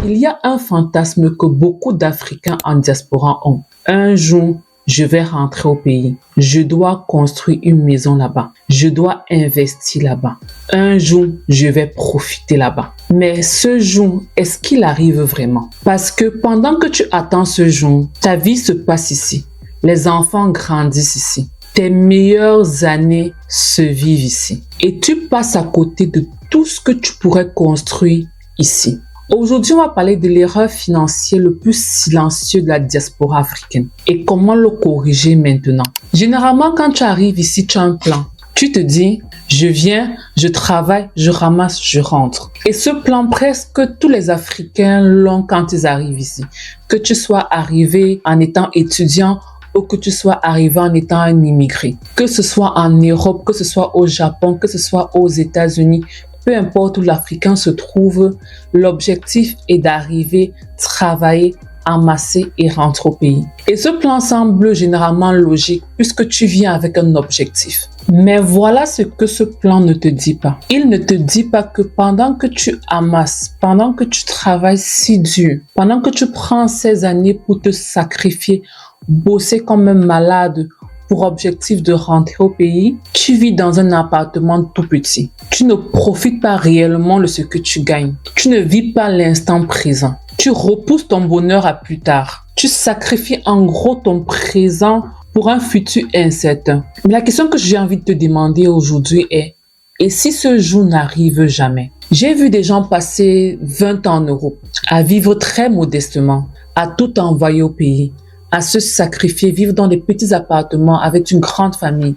Il y a un fantasme que beaucoup d'Africains en diaspora ont. Un jour, je vais rentrer au pays. Je dois construire une maison là-bas. Je dois investir là-bas. Un jour, je vais profiter là-bas. Mais ce jour, est-ce qu'il arrive vraiment? Parce que pendant que tu attends ce jour, ta vie se passe ici. Les enfants grandissent ici. Tes meilleures années se vivent ici. Et tu passes à côté de tout ce que tu pourrais construire ici. Aujourd'hui, on va parler de l'erreur financière le plus silencieux de la diaspora africaine et comment le corriger maintenant. Généralement, quand tu arrives ici, tu as un plan. Tu te dis, je viens, je travaille, je ramasse, je rentre. Et ce plan, presque tous les Africains l'ont quand ils arrivent ici. Que tu sois arrivé en étant étudiant ou que tu sois arrivé en étant un immigré. Que ce soit en Europe, que ce soit au Japon, que ce soit aux États-Unis, peu importe où l'Africain se trouve, l'objectif est d'arriver, travailler, amasser et rentrer au pays. Et ce plan semble généralement logique puisque tu viens avec un objectif. Mais voilà ce que ce plan ne te dit pas. Il ne te dit pas que pendant que tu amasses, pendant que tu travailles si dur, pendant que tu prends ces années pour te sacrifier, bosser comme un malade, pour objectif de rentrer au pays, tu vis dans un appartement tout petit. Tu ne profites pas réellement de ce que tu gagnes. Tu ne vis pas l'instant présent. Tu repousses ton bonheur à plus tard. Tu sacrifies en gros ton présent pour un futur incertain. Mais la question que j'ai envie de te demander aujourd'hui est, et si ce jour n'arrive jamais? J'ai vu des gens passer 20 ans en Europe, à vivre très modestement, à tout envoyer au pays, à se sacrifier, vivre dans des petits appartements avec une grande famille,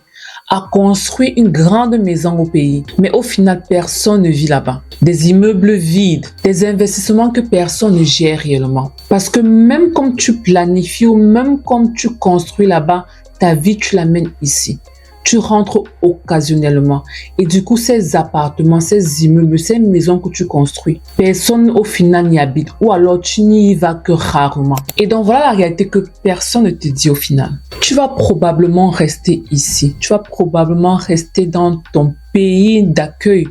à construire une grande maison au pays. Mais au final, personne ne vit là-bas. Des immeubles vides, des investissements que personne ne gère réellement. Parce que même comme tu planifies ou même comme tu construis là-bas, ta vie, tu l'amènes ici. Tu rentres occasionnellement. Et du coup, ces appartements, ces immeubles, ces maisons que tu construis, personne au final n'y habite. Ou alors, tu n'y vas que rarement. Et donc, voilà la réalité que personne ne te dit au final. Tu vas probablement rester ici. Tu vas probablement rester dans ton pays d'accueil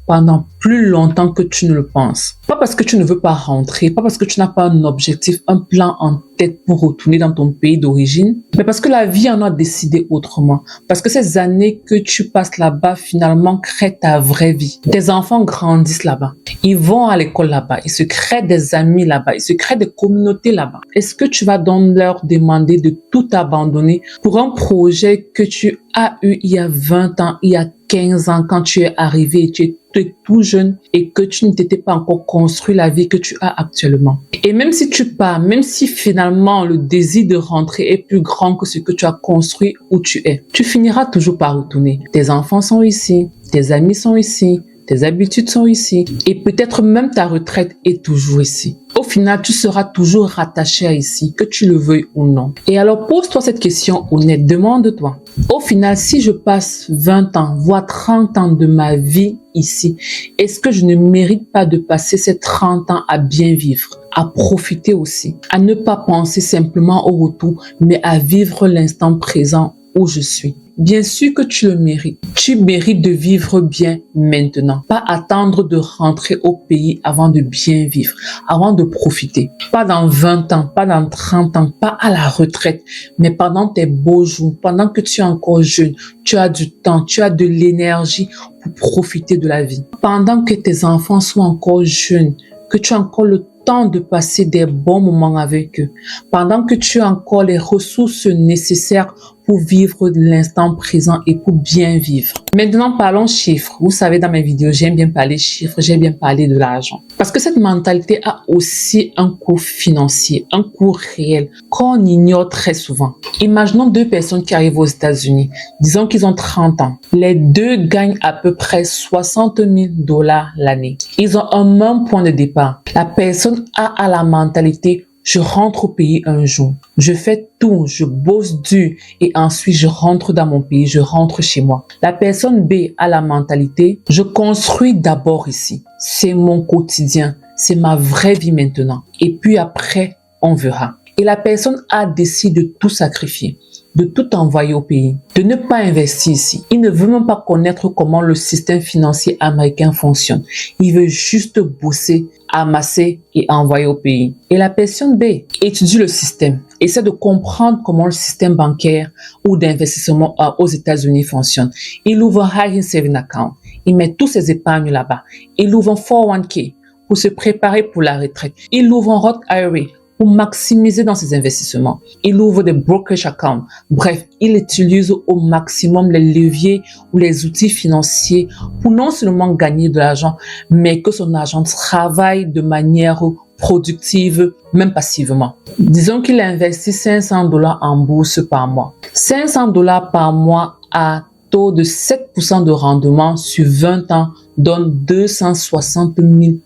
pendant plus longtemps que tu ne le penses. Pas parce que tu ne veux pas rentrer, pas parce que tu n'as pas un objectif, un plan en tête pour retourner dans ton pays d'origine, mais parce que la vie en a décidé autrement. Parce que ces années que tu passes là-bas, finalement, créent ta vraie vie. Tes enfants grandissent là-bas. Ils vont à l'école là-bas. Ils se créent des amis là-bas. Ils se créent des communautés là-bas. Est-ce que tu vas donc leur demander de tout abandonner pour un projet que tu as eu il y a 20 ans, il y a 15 ans quand tu es arrivé et tu es tout jeune et que tu ne t'étais pas encore construit la vie que tu as actuellement. Et même si tu pars, même si finalement le désir de rentrer est plus grand que ce que tu as construit où tu es, tu finiras toujours par retourner. Tes enfants sont ici, tes amis sont ici, tes habitudes sont ici et peut-être même ta retraite est toujours ici. Au final, tu seras toujours rattaché à ici, que tu le veuilles ou non. Et alors, pose-toi cette question honnête, demande-toi. Au final, si je passe 20 ans, voire 30 ans de ma vie ici, est-ce que je ne mérite pas de passer ces 30 ans à bien vivre, à profiter aussi, à ne pas penser simplement au retour, mais à vivre l'instant présent où je suis? Bien sûr que tu le mérites. Tu mérites de vivre bien maintenant. Pas attendre de rentrer au pays avant de bien vivre, avant de profiter. Pas dans 20 ans, pas dans 30 ans, pas à la retraite, mais pendant tes beaux jours, pendant que tu es encore jeune, tu as du temps, tu as de l'énergie pour profiter de la vie. Pendant que tes enfants sont encore jeunes, que tu as encore le temps de passer des bons moments avec eux, pendant que tu as encore les ressources nécessaires pour vivre l'instant présent et pour bien vivre. Maintenant, parlons chiffres. Vous savez, dans mes vidéos, j'aime bien parler chiffres, j'aime bien parler de l'argent. Parce que cette mentalité a aussi un coût financier, un coût réel, qu'on ignore très souvent. Imaginons deux personnes qui arrivent aux États-Unis. Disons qu'ils ont 30 ans. Les deux gagnent à peu près 60 000 $ l'année. Ils ont un même point de départ. La personne A a la mentalité: je rentre au pays un jour, je fais tout, je bosse dur et ensuite je rentre dans mon pays, je rentre chez moi. La personne B a la mentalité: je construis d'abord ici, c'est mon quotidien, c'est ma vraie vie maintenant et puis après on verra. Et la personne A décide de tout sacrifier, de tout envoyer au pays, de ne pas investir ici. Il ne veut même pas connaître comment le système financier américain fonctionne. Il veut juste bosser, amasser et envoyer au pays. Et la personne B étudie le système, essaie de comprendre comment le système bancaire ou d'investissement aux États-Unis fonctionne. Il ouvre un high saving account. Il met tous ses épargnes là-bas. Il ouvre un 401k pour se préparer pour la retraite. Il ouvre un Roth IRA pour maximiser dans ses investissements. Il ouvre des brokerage accounts. Bref, il utilise au maximum les leviers ou les outils financiers pour non seulement gagner de l'argent, mais que son argent travaille de manière productive, même passivement. Disons qu'il investit $500 en bourse par mois. $500 par mois à taux de 7% de rendement sur 20 ans donne $260,000.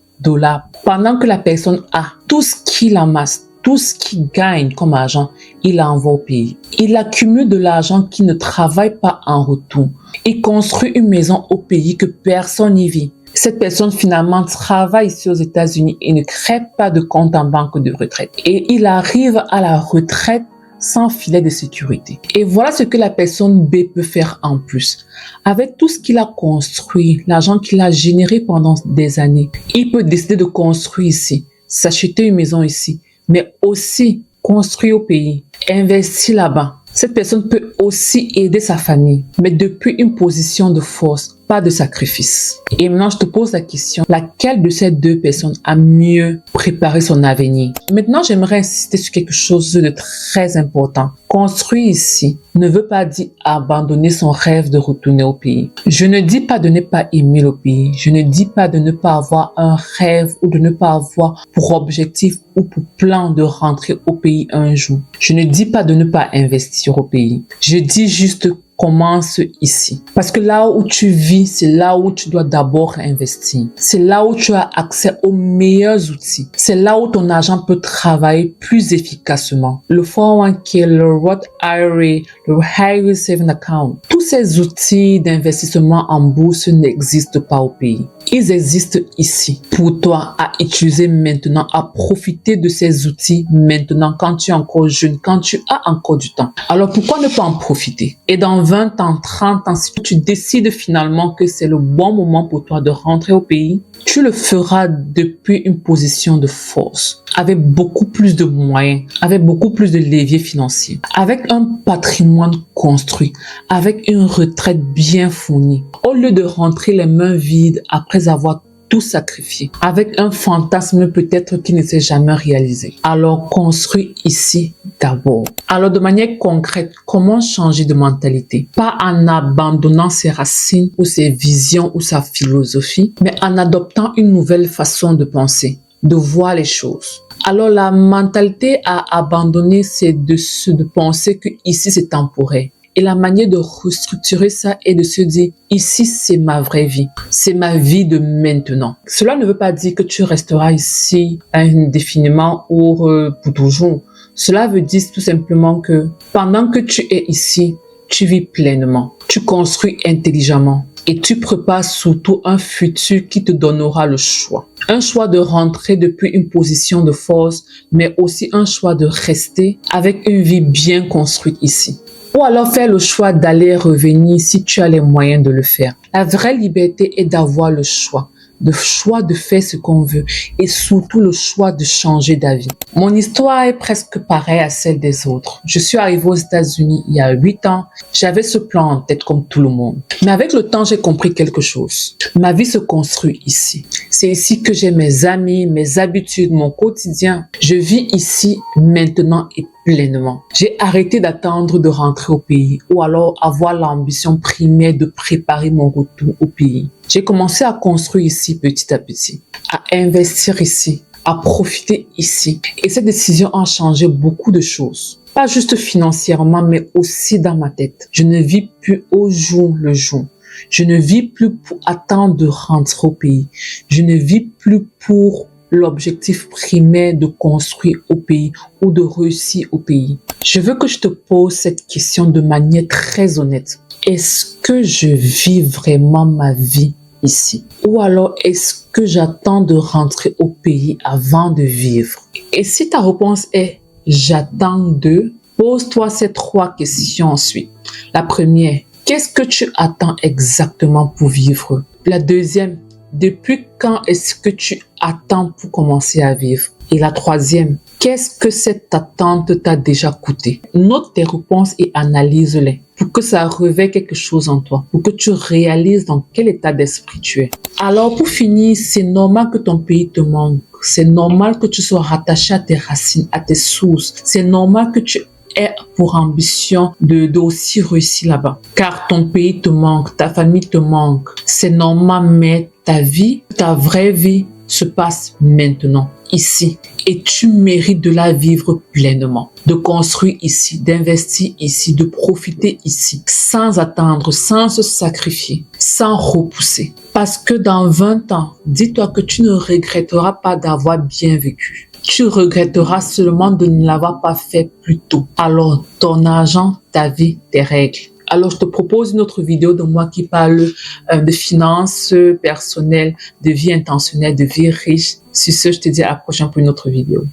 Pendant que la personne a tout ce qu'il amasse, tout ce qu'il gagne comme argent, il l'envoie au pays. Il accumule de l'argent qui ne travaille pas en retour. Il construit une maison au pays que personne n'y vit. Cette personne finalement travaille ici aux États-Unis et ne crée pas de compte en banque de retraite. Et il arrive à la retraite sans filet de sécurité. Et voilà ce que la personne B peut faire en plus. Avec tout ce qu'il a construit, l'argent qu'il a généré pendant des années, il peut décider de construire ici, s'acheter une maison ici, mais aussi construire au pays, investir là-bas. Cette personne peut aussi aider sa famille, mais depuis une position de force, pas de sacrifice. Et maintenant, je te pose la question, laquelle de ces deux personnes a mieux préparé son avenir? Maintenant, j'aimerais insister sur quelque chose de très important. Construire ici ne veut pas dire abandonner son rêve de retourner au pays. Je ne dis pas de ne pas aimer le pays. Je ne dis pas de ne pas avoir un rêve ou de ne pas avoir pour objectif ou pour plan de rentrer au pays un jour. Je ne dis pas de ne pas investir au pays. Je dis juste commence ici. Parce que là où tu vis, c'est là où tu dois d'abord investir. C'est là où tu as accès aux meilleurs outils. C'est là où ton argent peut travailler plus efficacement. Le 401k, le Roth IRA, le High Saving Account. Tous ces outils d'investissement en bourse n'existent pas au pays. Ils existent ici pour toi à utiliser maintenant, à profiter de ces outils maintenant quand tu es encore jeune, quand tu as encore du temps. Alors pourquoi ne pas en profiter? Et dans 20 ans, 30 ans, si tu décides finalement que c'est le bon moment pour toi de rentrer au pays, tu le feras depuis une position de force, avec beaucoup plus de moyens, avec beaucoup plus de leviers financiers, avec un patrimoine construit, avec une retraite bien fournie, au lieu de rentrer les mains vides après avoir tout sacrifié, avec un fantasme peut-être qui ne s'est jamais réalisé. Alors, construis ici d'abord. Alors, de manière concrète, comment changer de mentalité? Pas en abandonnant ses racines ou ses visions ou sa philosophie, mais en adoptant une nouvelle façon de penser, de voir les choses. Alors, la mentalité à abandonner, c'est de penser que ici c'est temporaire. Et la manière de restructurer ça est de se dire, ici, c'est ma vraie vie. C'est ma vie de maintenant. Cela ne veut pas dire que tu resteras ici indéfiniment ou pour toujours. Cela veut dire tout simplement que pendant que tu es ici, tu vis pleinement. Tu construis intelligemment. Et tu prépares surtout un futur qui te donnera le choix. Un choix de rentrer depuis une position de force, mais aussi un choix de rester avec une vie bien construite ici. Ou alors faire le choix d'aller et revenir si tu as les moyens de le faire. La vraie liberté est d'avoir le choix de faire ce qu'on veut et surtout le choix de changer d'avis. Mon histoire est presque pareille à celle des autres. Je suis arrivée aux États-Unis il y a 8 ans. J'avais ce plan en tête comme tout le monde. Mais avec le temps, j'ai compris quelque chose. Ma vie se construit ici. C'est ici que j'ai mes amis, mes habitudes, mon quotidien. Je vis ici maintenant et pleinement. J'ai arrêté d'attendre de rentrer au pays ou alors avoir l'ambition primaire de préparer mon retour au pays. J'ai commencé à construire ici petit à petit, à investir ici, à profiter ici. Et cette décision a changé beaucoup de choses. Pas juste financièrement, mais aussi dans ma tête. Je ne vis plus au jour le jour. Je ne vis plus pour attendre de rentrer au pays. Je ne vis plus pour l'objectif primaire de construire au pays ou de réussir au pays. Je veux que je te pose cette question de manière très honnête. Est-ce que je vis vraiment ma vie ici? Ou alors est-ce que j'attends de rentrer au pays avant de vivre? Et si ta réponse est j'attends d'eux? Pose-toi ces 3 questions ensuite. La première, qu'est-ce que tu attends exactement pour vivre? La deuxième, depuis quand est-ce que tu attends pour commencer à vivre? Et la troisième, qu'est-ce que cette attente t'a déjà coûté? Note tes réponses et analyse-les pour que ça réveille quelque chose en toi, pour que tu réalises dans quel état d'esprit tu es. Alors pour finir, c'est normal que ton pays te manque. C'est normal que tu sois rattaché à tes racines, à tes sources. C'est normal que tu aies pour ambition de aussi réussir là-bas. Car ton pays te manque, ta famille te manque. C'est normal, mais ta vie, ta vraie vie se passe maintenant, ici. Et tu mérites de la vivre pleinement, de construire ici, d'investir ici, de profiter ici, sans attendre, sans se sacrifier, sans repousser. Parce que dans 20 ans, dis-toi que tu ne regretteras pas d'avoir bien vécu. Tu regretteras seulement de ne l'avoir pas fait plus tôt. Alors, ton argent, ta vie, tes règles. Alors, je te propose une autre vidéo de moi qui parle de finances personnelles, de vie intentionnelle, de vie riche. Sur ce, je te dis à la prochaine pour une autre vidéo.